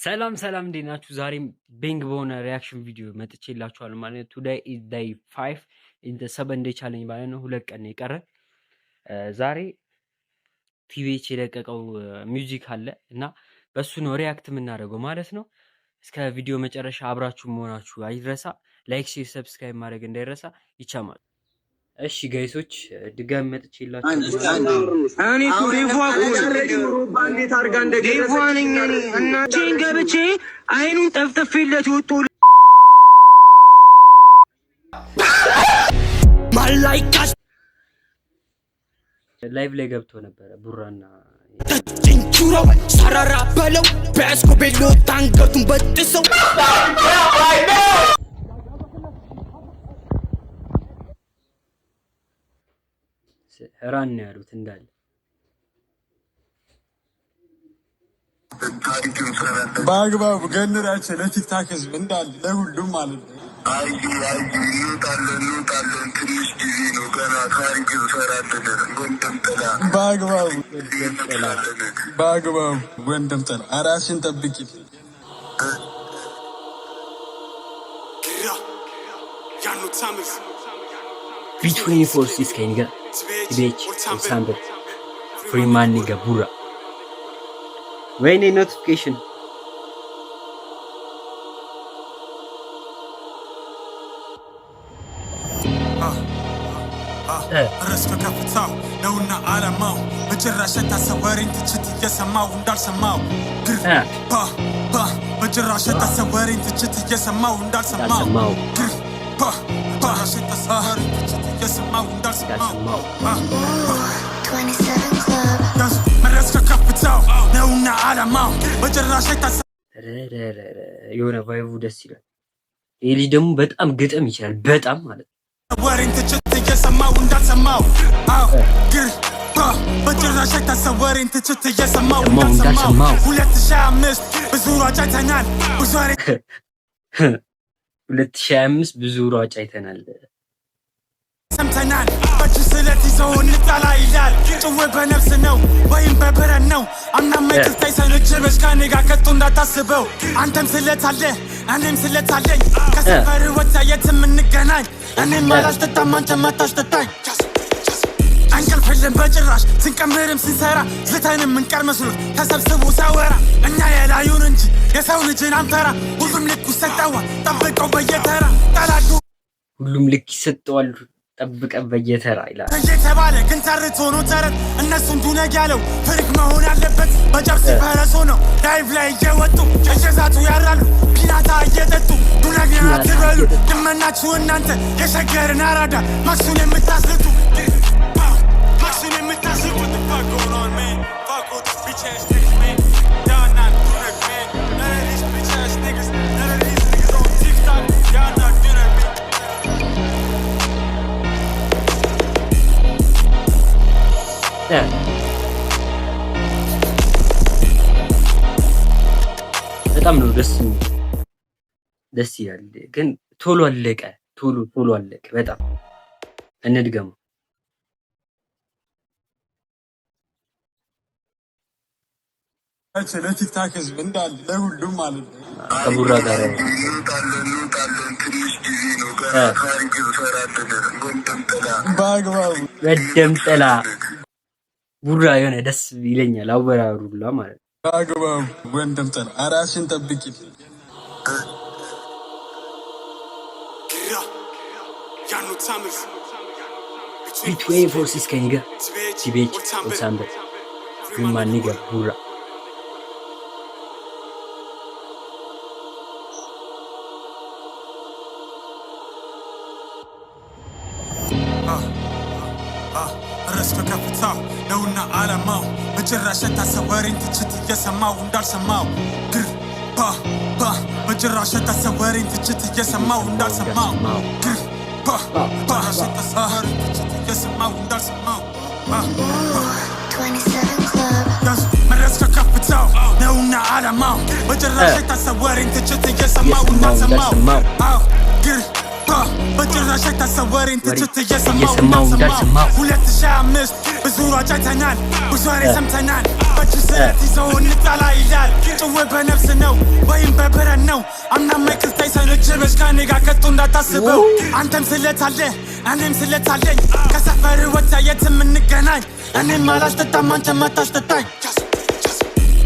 ሰላም ሰላም እንዴት ናችሁ? ዛሬም ቤንግ በሆነ ሪያክሽን ቪዲዮ መጥቼላችኋለሁ ማለት ነው። ቱዴይ ኢዝ ዴይ 5 ኢን ዘ 7 ዴይ ቻሌንጅ ማለት ነው። 2 ቀን ነው የቀረ። ዛሬ ቲቪኤች የለቀቀው ሚውዚክ አለ እና በሱ ነው ሪያክት የምናደርገው ማለት ነው። እስከ ቪዲዮ መጨረሻ አብራችሁ መሆናችሁ አይረሳ። ላይክ፣ ሼር፣ ሰብስክራይብ ማድረግ እንዳይረሳ። ይቻማል። እሺ ጋይሶች ድጋሚ መጥቼላችሁ እኔ ዴቫነኝ እናቴን ገብቼ አይኑን ጠፍጥፌለት ወጡ ማላይካስ ላይቭ ላይ ገብቶ ነበረ ቡራና ጭንቹራው ሰራራ በለው በስኮ ቤሎ ታንገቱን በጥሰው ራን ያሉት እንዳለ በአግባቡ ገንራቸው ለቲክታክ ህዝብ እንዳለ ለሁሉም ማለት ነው። እንወጣለን ትንሽ ጊዜ ነው ገና ታሪክ እንሰራለን። በአግባቡ ወንድም ጠላ እራስሽን ጠብቂ። Between forces can get TBH and Sander free money Gabura. When a notification رسك كفتاو لونا على ماو بجراشة سوارين تجت يسماو ندار سماو با بجراشة سوارين تجت يسماو ندار سماو የሆነ ቫይቡ ደስ ይላል። ይሄ ልጅ ደግሞ በጣም ግጥም ይችላል። በጣም ማለት ነው። ሁለት ሺህ አምስት ብዙ ሯጭ አይተናል። ሰምተናል በእጅ ስለት ይዘው እንጣላ ይላል። ጭዌ በነፍስ ነው ወይም በብረት ነው። አምናም መክልታይ ሰንጅ በሽካኔ ጋር ከቶ እንዳታስበው። አንተም ስለት አለ እኔም ስለት አለኝ። ከሰፈር ወጣ የትም እንገናኝ። እኔም አላስጠጣም አንተም አታስጠጣኝ። አንቀልፍልን በጭራሽ ስንቀምርም ስንሰራ ዝተንም እንቀር መስሎት ተሰብስቦ ሳወራ እኛ የላዩን እንጂ የሰው ልጅን አንፈራ። ሁሉም ልክ ይሰጠዋል ጠብቀው በየተራ ጠላቱ ሁሉም ልክ ይሰጠዋል ጠብቀው በየተራ ይላል እየተባለ ግን ተርቶ ነው ተረት። እነሱ እንዱነግ ያለው ፍሪክ መሆን ያለበት በጨብስ ፈረሶ ነው። ላይቭ ላይ እየወጡ እየዛቱ ያራሉ ፒናታ እየጠጡ ዱነግ አትበሉ። ድመናችሁ እናንተ የሸገርን አራዳ ማክሱን የምታስልጡ What the fuck going on, man? Fuck with this bitch ass niggas, man. Y'all not doing that, man. None of these bitch ass niggas, none of these niggas on TikTok. Y'all not doing that, man. በጣም ነው ደስ ይላል። ግን ቶሎ አለቀ። ቶሎ አለቀ። በጣም እንድገመው ለቲክታክ ህዝብ እንዳለ ለሁሉም ማለት ነው። ከቡራ ጋር እንወጣለን ትንሽ ጊዜ ነው ገና ታሪክ እንሰራለን። በአግባቡ ወደም ጠላ ቡራ የሆነ ደስ ይለኛል አወራሩላ ማለት ነው። በአግባቡ ወንድም ጠላ እራስሽን ጠብቂ። Between forces can get TBH and Sander free money Gabura. ረስከ ከፍታው ነውና ዓላማው በጭራሽ ታሰወሪን ትችት እየሰማው እንዳልሰማው ግር በጭራሽ ታሰወሪን ትችት እየሰማው እንዳልሰማው ግር በጭራሽ ታሰወሪን ትችት እየሰማው እንዳልሰማው ረስከ ከፍታው ነውና ዓላማው በጭራሽ ታሰወሪን ትችት እየሰማው እንዳልሰማው ግር በጭራሽ አይታሰወሬን ትችት እየሰማው እየሰማው እንዳልሰማው 2005 ብዙ ሯጭ አይተናል ብዙ ወሬ ሰምተናል በእጅ ስለት ይዘው እንጣላ ይላል ጭዌ በነፍስ ነው ወይም በብረት ነው አምና ማይክል ታይሰን እጅ በሽካኔ ጋር ከቶ እንዳታስበው አንተም ስለት አለ እኔም ስለት አለኝ ከሰፈር ወጣ የትም እንገናኝ እኔም አላስጠጣም አንተም አታስጠጣኝ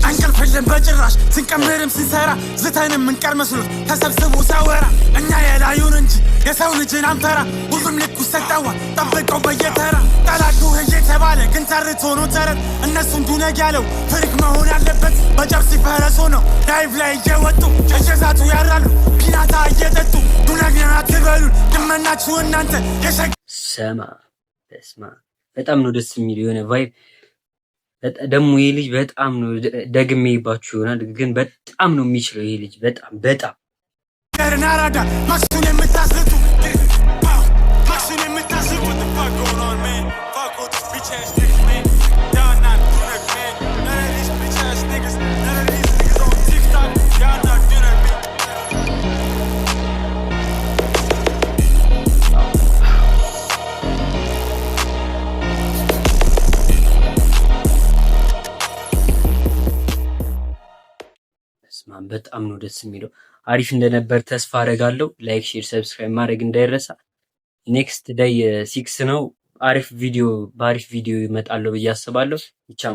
አንቀልፈልን በጭራሽ ስንቀምርም ስንሰራ ዝተንም ምንቀር መስሎት ተሰብስቦ ሳወራ እኛ የላዩን እንጂ የሰው ልጅን አንፈራ ሁሉም ልኩ ሰጠዋ ጠብቀው በየተራ ጠላቱ እየተባለ ግን ተርት ሆኖ ተረት እነሱ እንዱነግ ያለው ፍሪክ መሆን ያለበት በጨርሲ ፈረስ ሆነው ዳይቭ ላይ እየወጡ እየዛቱ ያራሉ ፒናታ እየጠጡ ዱነግን አትበሉን ድመናችሁ እናንተ ሰማ በስማ በጣም ነው ደስ የሚል የሆነ ቫይብ ደግሞ ይሄ ልጅ በጣም ነው ደግሜባችሁ ይሆናል ግን በጣም ነው የሚችለው ይሄ ልጅ በጣም ናራዳ ማክሱን የምታስልጡ በጣም ነው ደስ የሚለው አሪፍ እንደነበር ተስፋ አደርጋለሁ ላይክ ሼር ሰብስክራይብ ማድረግ እንዳይረሳ ኔክስት ዴይ 6 ነው በአሪፍ ቪዲዮ ይመጣለሁ ብዬ አስባለሁ ይቻላል